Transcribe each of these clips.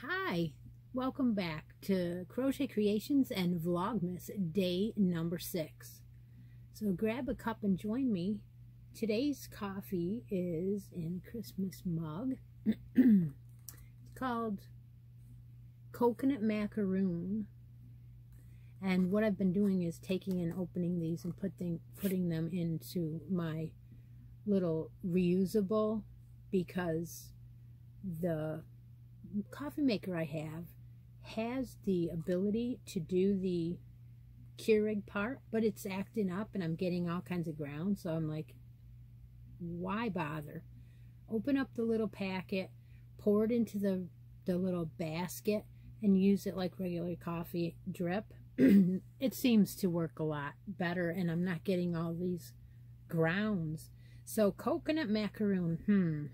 Hi, welcome back to Crochet Creations and Vlogmas day number 6. So grab a cup and join me. Today's coffee is in a Christmas mug. It's called Coconut Macaroon. And what I've been doing is taking and opening these and putting them into my little reusable, because the coffee maker I have has the ability to do the Keurig part, but it's acting up and I'm getting all kinds of ground. So I'm like, why bother? Open up the little packet, pour it into the little basket, and use it like regular coffee drip. It seems to work a lot better, and I'm not getting all these grounds. So coconut macaroon,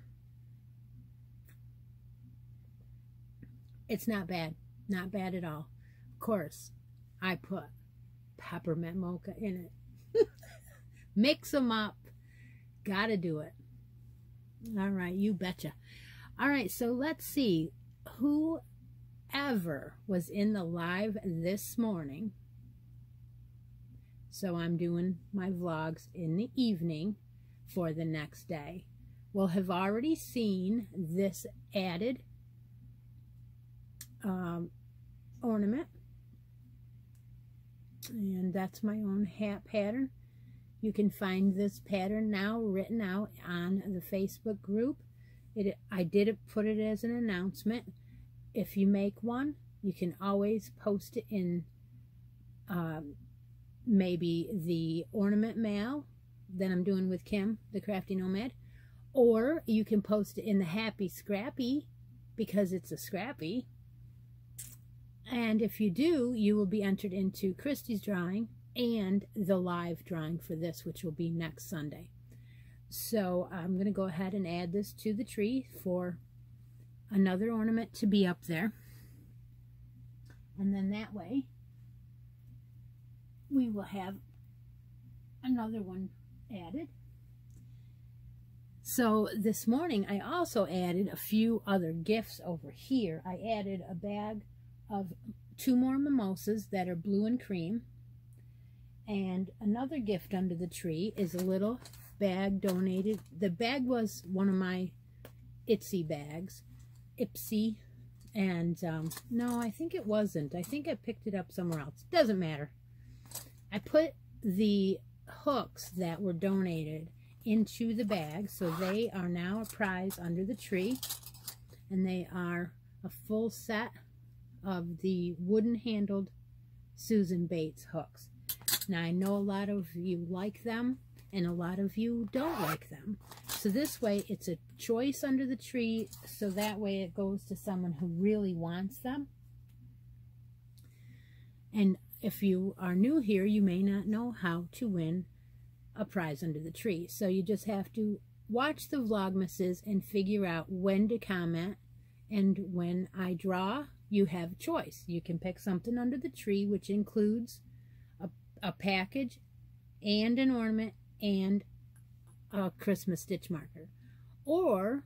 it's not bad. Not bad at all. Of course, I put peppermint mocha in it. Mix them up. Gotta do it. All right, you betcha. All right, so let's see. Whoever was in the live this morning, so I'm doing my vlogs in the evening for the next day, will have already seen this added ornament, and that's my own hat pattern. You can find this pattern now written out on the Facebook group. I did put it as an announcement. If you make one, you can always post it in maybe the ornament mail that I'm doing with Kim, the Crafty Nomad, or you can post it in the Happy Scrappy, because it's a Scrappy. And if you do, you will be entered into Christy's drawing and the live drawing for this, which will be next Sunday. So I'm going to go ahead and add this to the tree for another ornament to be up there. And then that way, we will have another one added. So this morning, I also added a few other gifts over here. I added a bag of 2 more mimosas that are blue and cream, and another gift under the tree is a little bag donated. The bag was one of my Ipsy bags, and no, I think it wasn't. I think I picked it up somewhere else. Doesn't matter. I put the hooks that were donated into the bag, so they are now a prize under the tree, and they are a full set of the wooden handled Susan Bates hooks. Now I know a lot of you like them and a lot of you don't like them, so this way it's a choice under the tree, so that way it goes to someone who really wants them. And if you are new here, you may not know how to win a prize under the tree, so you just have to watch the Vlogmases and figure out when to comment. And when I draw, you have a choice. You can pick something under the tree, which includes a package and an ornament and a Christmas stitch marker. Or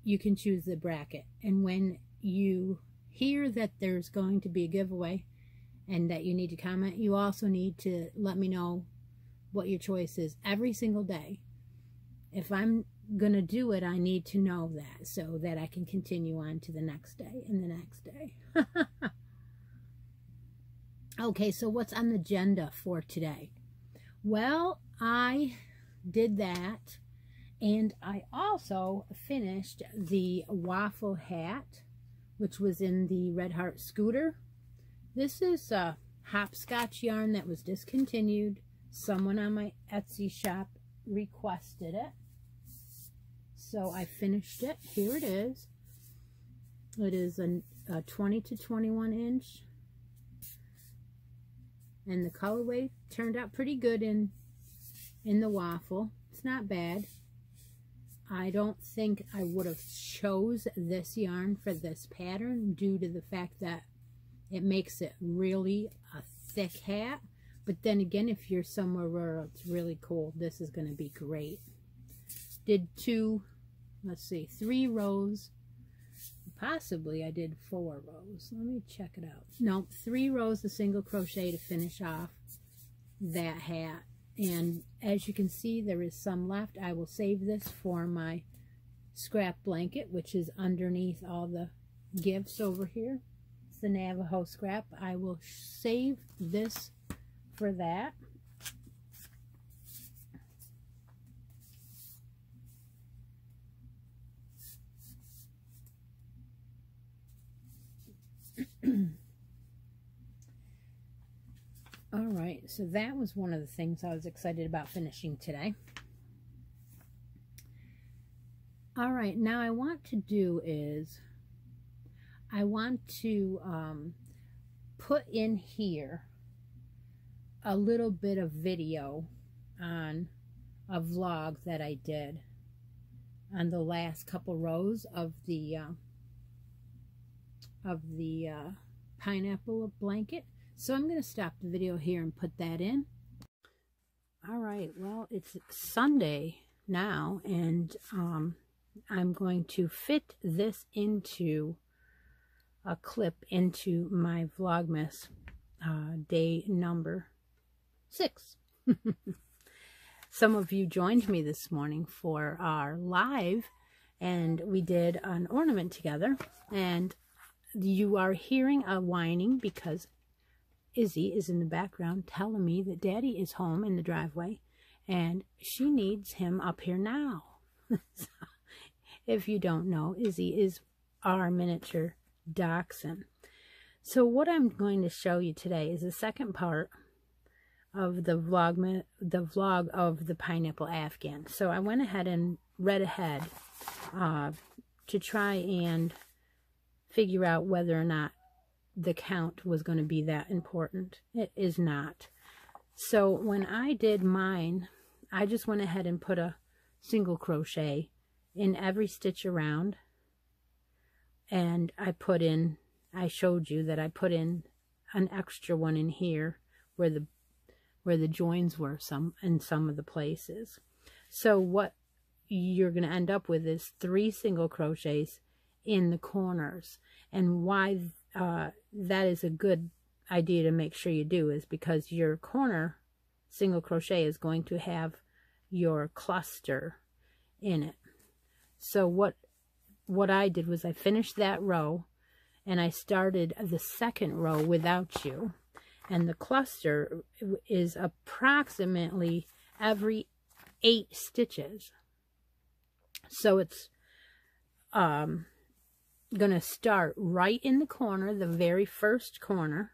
you can choose the bracket. And when you hear that there's going to be a giveaway and that you need to comment, you also need to let me know what your choice is every single day. If I'm going to do it, I need to know that so that I can continue on to the next day and the next day. Okay, so what's on the agenda for today? Well, I did that, and I also finished the waffle hat, which was in the Red Heart Scooter. This is a hopscotch yarn that was discontinued. Someone on my Etsy shop requested it, so I finished it. Here it is. It is a 20 to 21 inch. And the colorway turned out pretty good in the waffle. It's not bad. I don't think I would have chose this yarn for this pattern due to the fact that it makes it really a thick hat. But then again, if you're somewhere where it's really cold, this is going to be great. Did 3 rows. Possibly I did 4 rows. Let me check it out. No, 3 rows of single crochet to finish off that hat. And as you can see, there is some left. I will save this for my scrap blanket, which is underneath all the gifts over here. It's the Navajo scrap. I will save this for that. All right, so that was one of the things I was excited about finishing today. All right, now I want to do is I want to put in here a little bit of video on a vlog that I did on the last couple rows of the pineapple blanket. So I'm going to stop the video here and put that in. All right, well, it's Sunday now, and I'm going to fit this into a clip into my Vlogmas day number 6. Some of you joined me this morning for our live, and we did an ornament together, and you are hearing a whining because Izzy is in the background telling me that Daddy is home in the driveway and she needs him up here now. So, if you don't know, Izzy is our miniature dachshund. So what I'm going to show you today is the second part of the vlog of the Pineapple Afghan. So I went ahead and read ahead to try and figure out whether or not the count was going to be that important. It is not. So when I did mine, I just went ahead and put a single crochet in every stitch around, and I showed you that I put in an extra one in here where the joins were in some of the places. So what you're going to end up with is 3 single crochets in the corners. And why that is a good idea to make sure you do is because your corner single crochet is going to have your cluster in it. So what I did was I finished that row and I started the second row without you, and the cluster is approximately every 8 stitches. So it's gonna start right in the corner, the very first corner,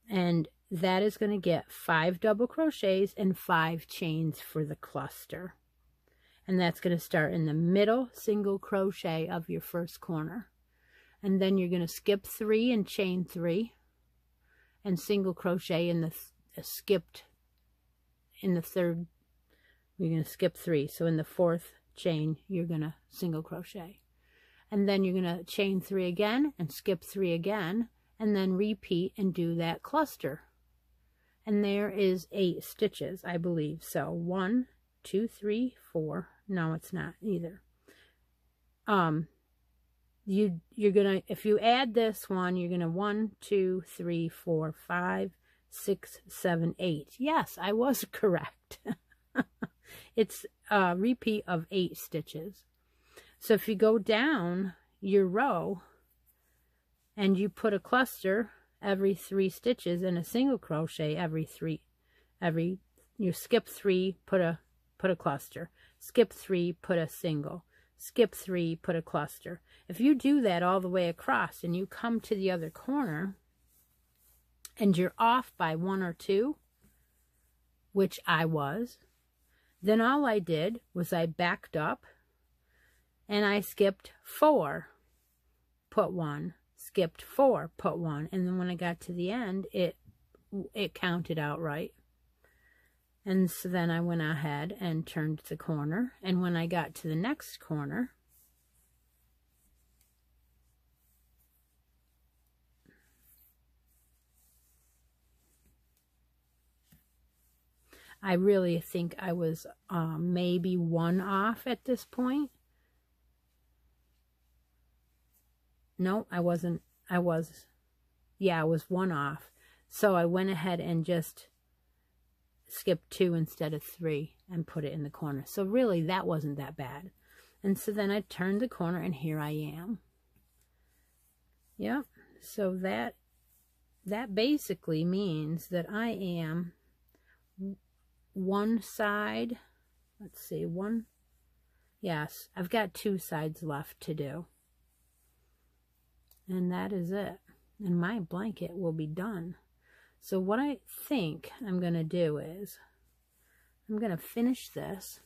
and that is going to get 5 double crochets and 5 chains for the cluster, and that's going to start in the middle single crochet of your first corner, and then you're going to skip 3 and chain 3 and single crochet in the third. You're going to skip 3, so in the 4th chain you're going to single crochet. And then you're going to chain 3 again and skip 3 again, and then repeat and do that cluster. And there is 8 stitches, I believe. So 1, 2, 3, 4. No, it's not either. You're gonna, if you add this one, you're gonna 1, 2, 3, 4, 5, 6, 7, 8. Yes, I was correct. It's a repeat of 8 stitches. So if you go down your row and you put a cluster every 3 stitches and a single crochet you skip 3, put a cluster, skip 3, put a single, skip 3, put a cluster. If you do that all the way across and you come to the other corner and you're off by 1 or 2, which I was, then all I did was I backed up and I skipped 4, put 1, skipped 4, put 1, and then when I got to the end, it counted out right. And so then I went ahead and turned the corner, and when I got to the next corner, I really think I was maybe 1 off at this point. No, I wasn't. I was 1 off. So I went ahead and just skipped 2 instead of 3 and put it in the corner. So really, that wasn't that bad. And so then I turned the corner, and here I am. Yep. So that basically means that I am one side. Let's see, one. Yes, I've got 2 sides left to do. And that is it. And my blanket will be done. So what I think I'm going to do is I'm going to finish this.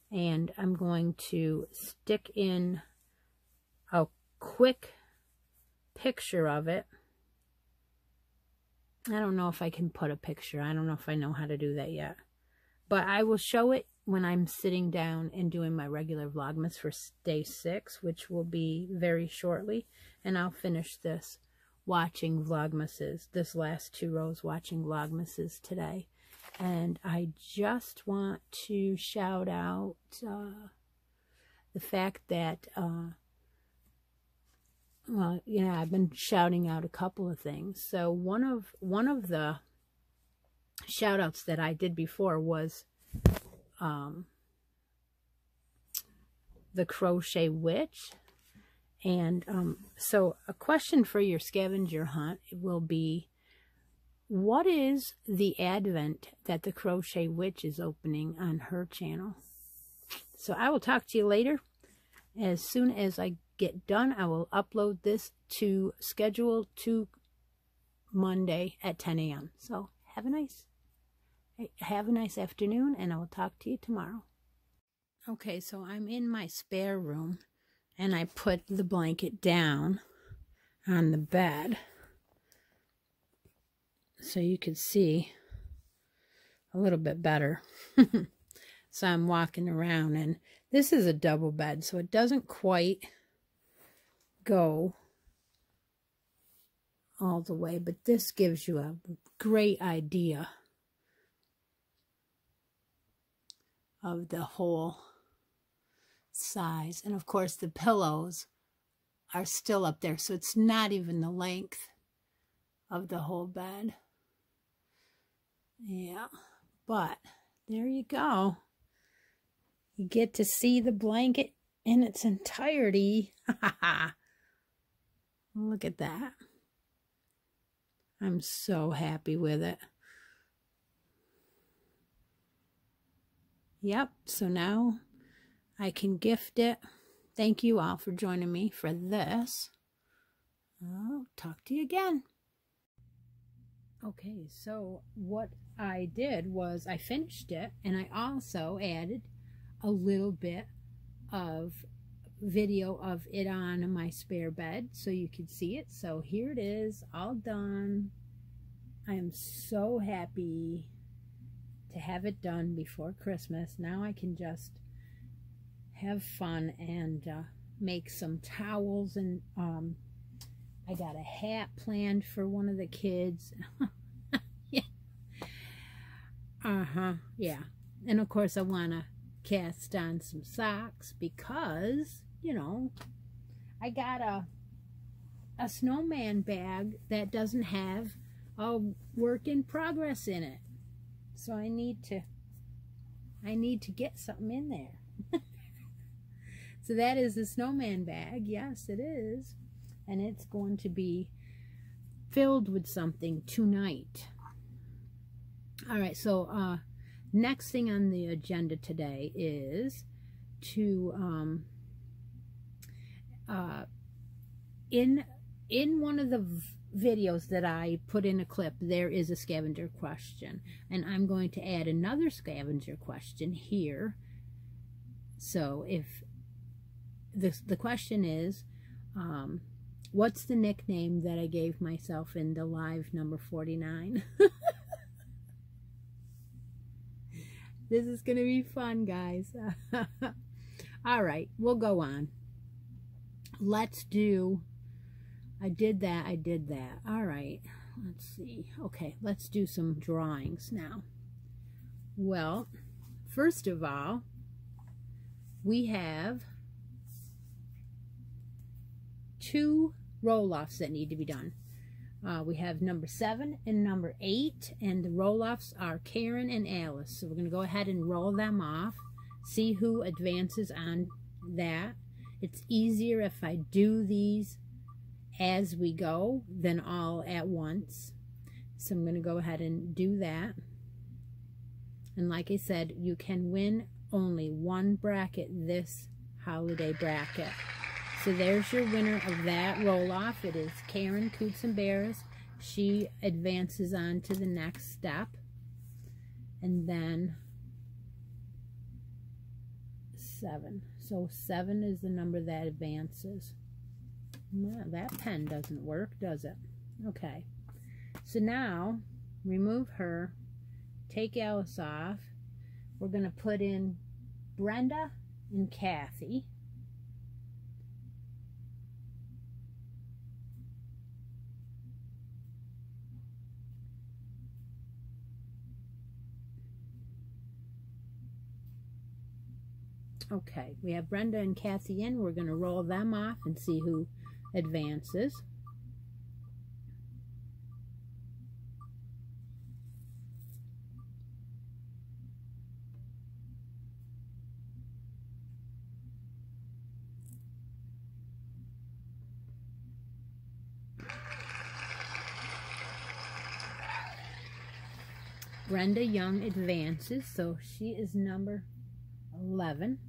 And I'm going to stick in a quick picture of it. I don't know if I can put a picture. I don't know if I know how to do that yet. But I will show it when I'm sitting down and doing my regular Vlogmas for day 6, which will be very shortly. And I'll finish this watching Vlogmases, this last 2 rows watching Vlogmases today. And I just want to shout out the fact that, well, yeah, I've been shouting out a couple of things. So one of the shout outs that I did before was the Crochet Witch. And so a question for your scavenger hunt will be, what is the advent that the Crochet Witch is opening on her channel? So I will talk to you later. As soon as I get done, I will upload this to schedule to Monday at 10 a.m. So have a nice afternoon, and I will talk to you tomorrow. Okay, so I'm in my spare room, and I put the blanket down on the bed so you could see a little bit better. So I'm walking around, and this is a double bed, so it doesn't quite go all the way, but this gives you a great idea of the whole size. And of course the pillows are still up there, so it's not even the length of the whole bed. Yeah, but there you go. You get to see the blanket in its entirety. Look at that. I'm so happy with it. Yep, so now I can gift it. Thank you all for joining me for this. I'll talk to you again. Okay, so what I did was I finished it, and I also added a little bit of video of it on my spare bed so you could see it. So here it is, all done. I am so happy to have it done before Christmas. Now I can just have fun and make some towels, and I got a hat planned for one of the kids. Yeah. Yeah. And of course I want to cast on some socks because, you know, I got a a snowman bag that doesn't have a work in progress in it. So I need to get something in there. So that is the snowman bag. Yes, it is. And it's going to be filled with something tonight. All right, so next thing on the agenda today is to in one of the videos that I put in a clip, there is a scavenger question, and I'm going to add another scavenger question here. So if the question is, what's the nickname that I gave myself in the live number 49? This is gonna be fun, guys. All right, we'll go on. Let's do, I did that. All right, let's see. Okay, let's do some drawings now. Well, first of all, we have 2 roll-offs that need to be done. We have number 7 and number 8, and the roll-offs are Karen and Alice. So we're going to go ahead and roll them off, see who advances on that. It's easier if I do these as we go than all at once. So I'm going to go ahead and do that. And like I said, you can win only one bracket this holiday bracket. So there's your winner of that roll-off. It is Karen Coots and Bears. She advances on to the next step. And then 7. So 7 is the number that advances. Well, that pen doesn't work, does it? Okay. So now, remove her. Take Alice off. We're going to put in Brenda and Kathy. Okay, we have Brenda and Kathy in. We're going to roll them off and see who advances. Brenda Young advances, so she is number 11.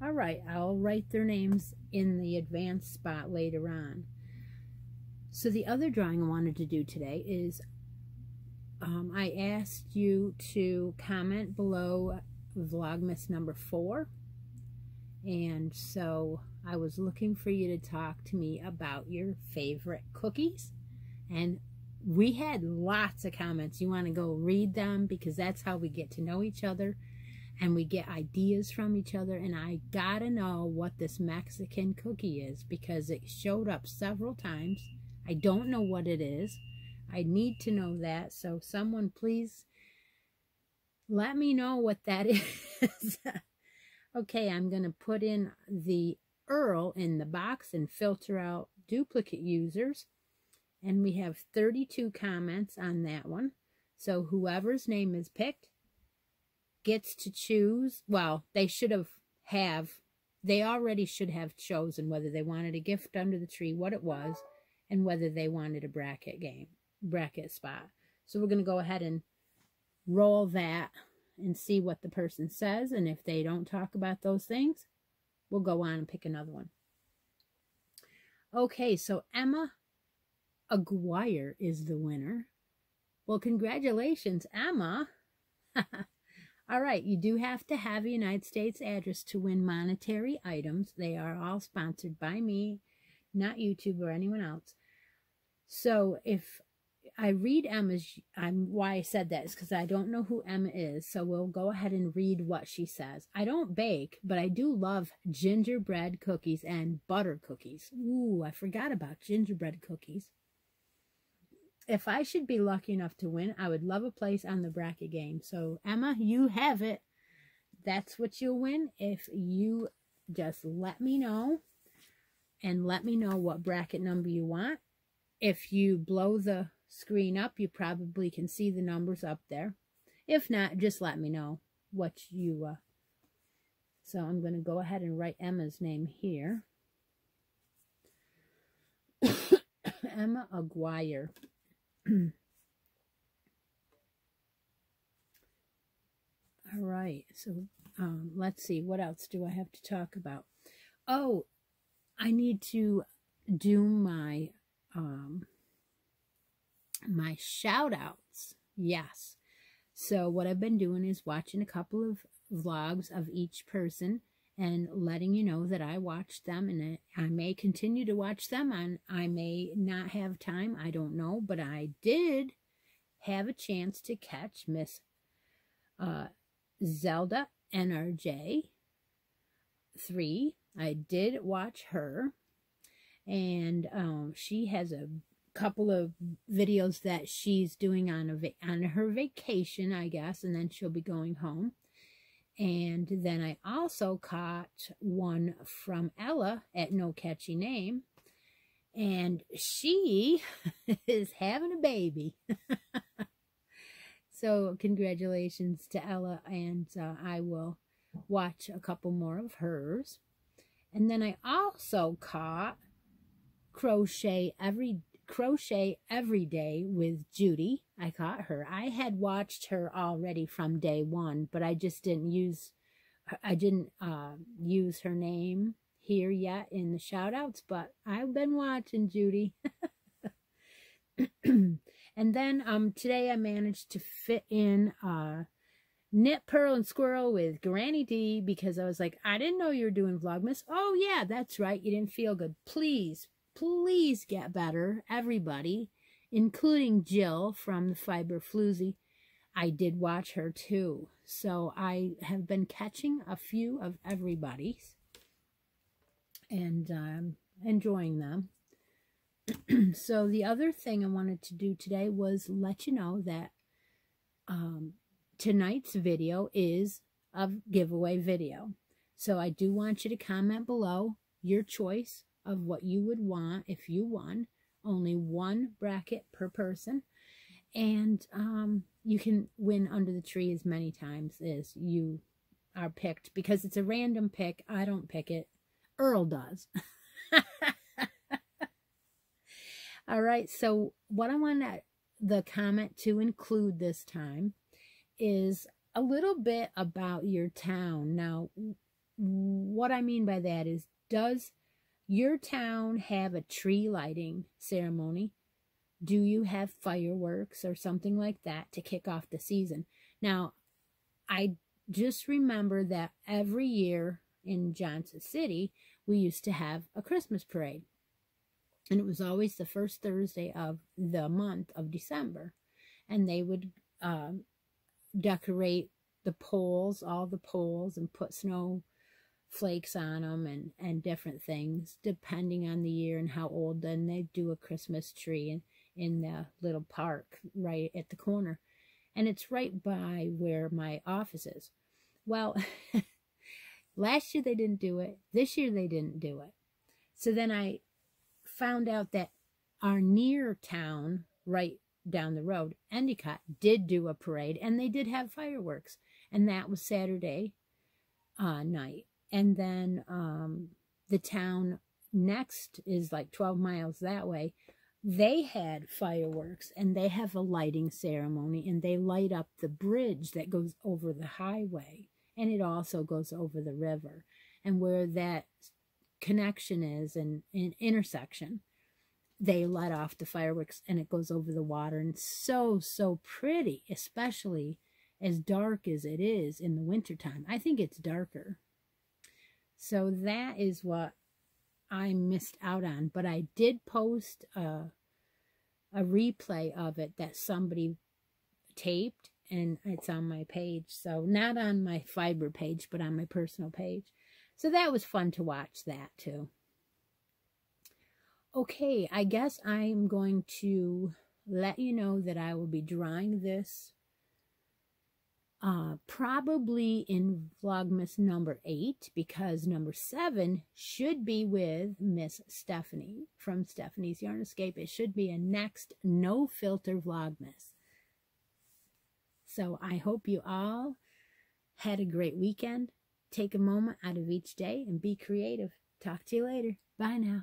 All right, I'll write their names in the advanced spot later on. So the other drawing I wanted to do today is I asked you to comment below Vlogmas number 4. And so I was looking for you to talk to me about your favorite cookies. And we had lots of comments. You want to go read them because that's how we get to know each other. And we get ideas from each other, and I gotta know what this Mexican cookie is because it showed up several times. I don't know what it is. I need to know that, so someone please let me know what that is. Okay, I'm gonna put in the URL in the box and filter out duplicate users, and we have 32 comments on that one. So whoever's name is picked gets to choose. Well, they already should have chosen whether they wanted a gift under the tree, what it was, and whether they wanted a bracket spot. So we're going to go ahead and roll that and see what the person says, and if they don't talk about those things, we'll go on and pick another one. Okay, so Emma Aguirre is the winner. Well, congratulations, Emma. All right, you do have to have a United States address to win monetary items. They are all sponsored by me, not YouTube or anyone else. So if I read Emma's, why I said that is because I don't know who Emma is. So we'll go ahead and read what she says. I don't bake, but I do love gingerbread cookies and butter cookies. Ooh, I forgot about gingerbread cookies. If I should be lucky enough to win, I would love a place on the bracket game. So, Emma, you have it. That's what you'll win if you just let me know. and let me know what bracket number you want. If you blow the screen up, you probably can see the numbers up there. If not, just let me know what you... So I'm going to go ahead and write Emma's name here. Emma Aguirre. All right, so let's see, what else do I have to talk about? Oh, I need to do my my shout outs. Yes. So what I've been doing is watching a couple of vlogs of each person and letting you know that I watched them, and I may continue to watch them, and I may not have time, I don't know, but I did have a chance to catch Miss Zelda NRJ 3. I did watch her, and she has a couple of videos that she's doing on her vacation, I guess, and then she'll be going home. And then I also caught one from Ella at No Catchy Name, and she is having a baby. So congratulations to Ella, and I will watch a couple more of hers. And then I also caught Crochet Every Day with Judy. I caught her. I had watched her already from day one, but I just didn't use her name here yet in the shout outs, but I've been watching Judy. And then today I managed to fit in Knit, Purl, and Squirrel with Granny D, because I was like, I didn't know you were doing Vlogmas. Oh yeah, that's right, you didn't feel good. Please get better, everybody, including Jill from the Fiber Floozy. I did watch her too. So I have been catching a few of everybody's and enjoying them. So the other thing I wanted to do today was let you know that tonight's video is a giveaway video. So I do want you to comment below your choice of what you would want if you won. Only one bracket per person. And you can win under the tree as many times as you are picked, because it's a random pick. I don't pick it. Earl does. All right, so what I want the comment to include this time is a little bit about your town. Now, what I mean by that is, does your town have a tree lighting ceremony? Do you have fireworks or something like that to kick off the season? Now, I just remember that every year in Johnson City, we used to have a Christmas parade. And it was always the first Thursday of the month of December. And they would decorate the poles, all the poles, and put snowflakes on them and different things, depending on the year and how old. Then they'd do a Christmas tree in the little park right at the corner. And it's right by where my office is. Well, last year they didn't do it. This year they didn't do it. So then I found out that our near town, right down the road, Endicott, did do a parade, and they did have fireworks, and that was Saturday night. And then the town next is like 12 miles that way. They had fireworks, and they have a lighting ceremony, and they light up the bridge that goes over the highway, and it also goes over the river. And where that connection is and an intersection, they let off the fireworks, and it goes over the water, and so pretty, especially as dark as it is in the wintertime. I think it's darker. So that is what I missed out on, but I did post a replay of it that somebody taped, and it's on my page. So not on my Fiber page, but on my personal page. So that was fun to watch that too. Okay, I guess I'm going to let you know that I will be drawing this Probably in Vlogmas number 8, because number 7 should be with Miss Stephanie from Stephanie's Yarn Escape. It should be a next no filter Vlogmas. So I hope you all had a great weekend. Take a moment out of each day and be creative. Talk to you later. Bye now.